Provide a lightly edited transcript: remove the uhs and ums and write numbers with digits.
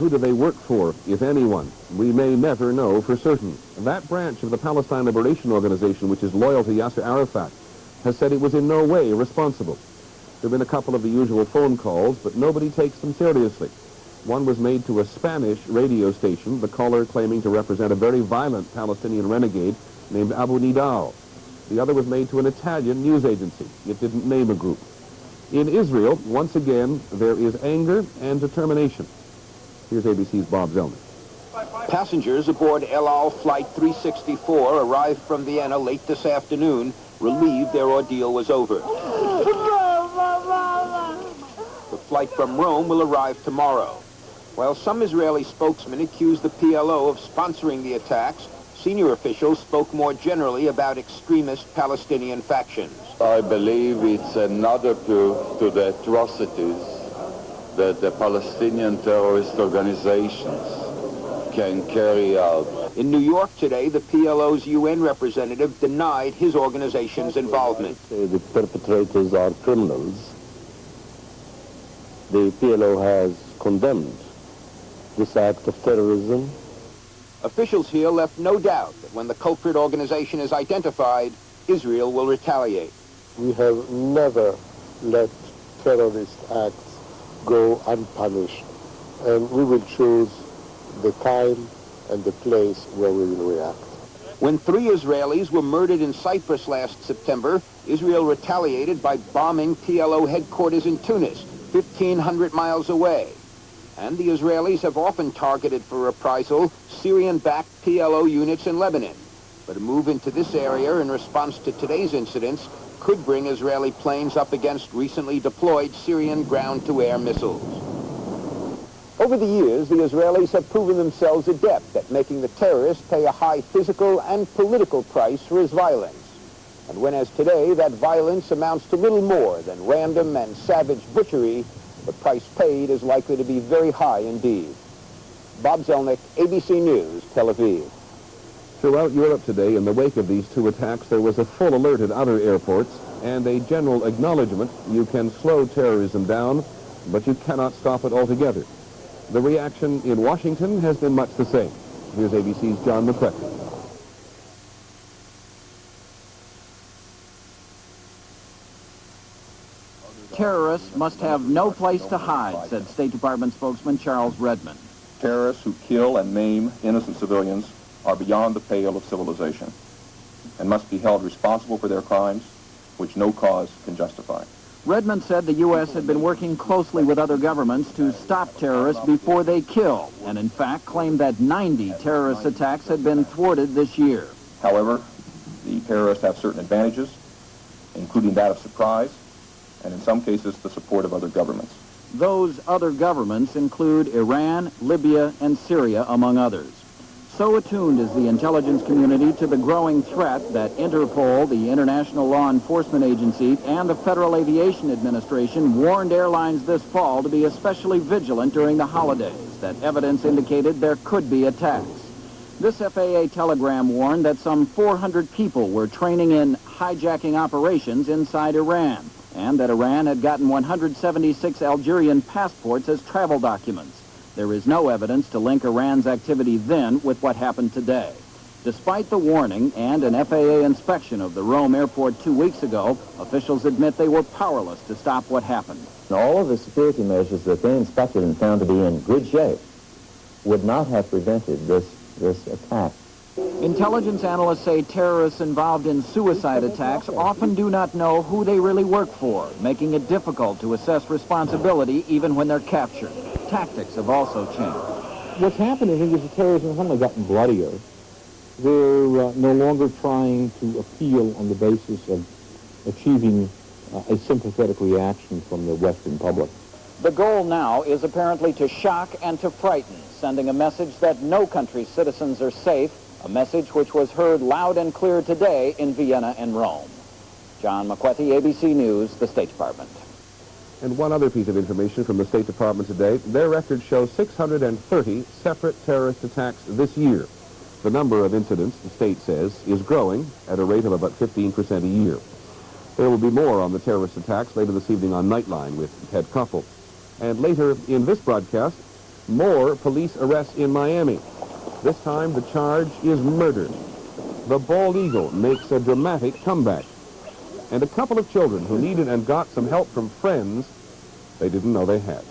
Who do they work for, if anyone? We may never know for certain. That branch of the Palestine Liberation Organization, which is loyal to Yasser Arafat, has said it was in no way responsible. There have been a couple of the usual phone calls, but nobody takes them seriously. One was made to a Spanish radio station, the caller claiming to represent a very violent Palestinian renegade named Abu Nidal. The other was made to an Italian news agency. It didn't name a group. In Israel, once again, there is anger and determination. Here's ABC's Bob Zellner. Passengers aboard El Al Flight 364 arrived from Vienna late this afternoon, relieved their ordeal was over. The flight from Rome will arrive tomorrow. While some Israeli spokesmen accused the PLO of sponsoring the attacks, senior officials spoke more generally about extremist Palestinian factions. I believe it's another proof to the atrocities that the Palestinian terrorist organizations can carry out. In New York today, the PLO's UN representative denied his organization's involvement. The perpetrators are criminals. The PLO has condemned this act of terrorism. Officials here left no doubt that when the culprit organization is identified, Israel will retaliate. We have never let terrorist acts go unpunished, and we will choose the time and the place where we will react. When 3 Israelis were murdered in Cyprus last September, Israel retaliated by bombing PLO headquarters in Tunis, 1,500 miles away. And the Israelis have often targeted for reprisal Syrian-backed PLO units in Lebanon. But a move into this area in response to today's incidents could bring Israeli planes up against recently deployed Syrian ground-to-air missiles. Over the years, the Israelis have proven themselves adept at making the terrorist pay a high physical and political price for his violence. And when, as today, that violence amounts to little more than random and savage butchery, the price paid is likely to be very high indeed. Bob Zelnick, ABC News, Tel Aviv. Throughout Europe today, in the wake of these 2 attacks, there was a full alert at other airports and a general acknowledgement you can slow terrorism down, but you cannot stop it altogether. The reaction in Washington has been much the same. Here's ABC's John McCracken. Terrorists must have no place to hide, said State Department spokesman Charles Redmond. Terrorists who kill and maim innocent civilians are beyond the pale of civilization and must be held responsible for their crimes, which no cause can justify. Redmond said the U.S. had been working closely with other governments to stop terrorists before they kill, and in fact claimed that 90 terrorist attacks had been thwarted this year. However, the terrorists have certain advantages, including that of surprise, and in some cases the support of other governments. Those other governments include Iran, Libya, and Syria, among others. So attuned is the intelligence community to the growing threat that Interpol, the International Law Enforcement Agency, and the Federal Aviation Administration warned airlines this fall to be especially vigilant during the holidays, that evidence indicated there could be attacks. This FAA telegram warned that some 400 people were training in hijacking operations inside Iran, and that Iran had gotten 176 Algerian passports as travel documents. There is no evidence to link Iran's activity then with what happened today. Despite the warning and an FAA inspection of the Rome airport 2 weeks ago, officials admit they were powerless to stop what happened. All of the security measures that they inspected and found to be in good shape would not have prevented this attack. Intelligence analysts say terrorists involved in suicide attacks often do not know who they really work for, making it difficult to assess responsibility even when they're captured. Tactics have also changed. What's happened, I think, is the terrorism has only gotten bloodier. They're no longer trying to appeal on the basis of achieving a sympathetic reaction from the Western public. The goal now is apparently to shock and to frighten, sending a message that no country's citizens are safe, a message which was heard loud and clear today in Vienna and Rome. John McCarthy, ABC News, the State Department. And one other piece of information from the State Department today. Their records show 630 separate terrorist attacks this year. The number of incidents, the state says, is growing at a rate of about 15% a year. There will be more on the terrorist attacks later this evening on Nightline with Ted Koppel. And later in this broadcast, More police arrests in Miami. This time the charge is murder. The bald eagle makes a dramatic comeback. And a couple of children who needed and got some help from friends they didn't know they had.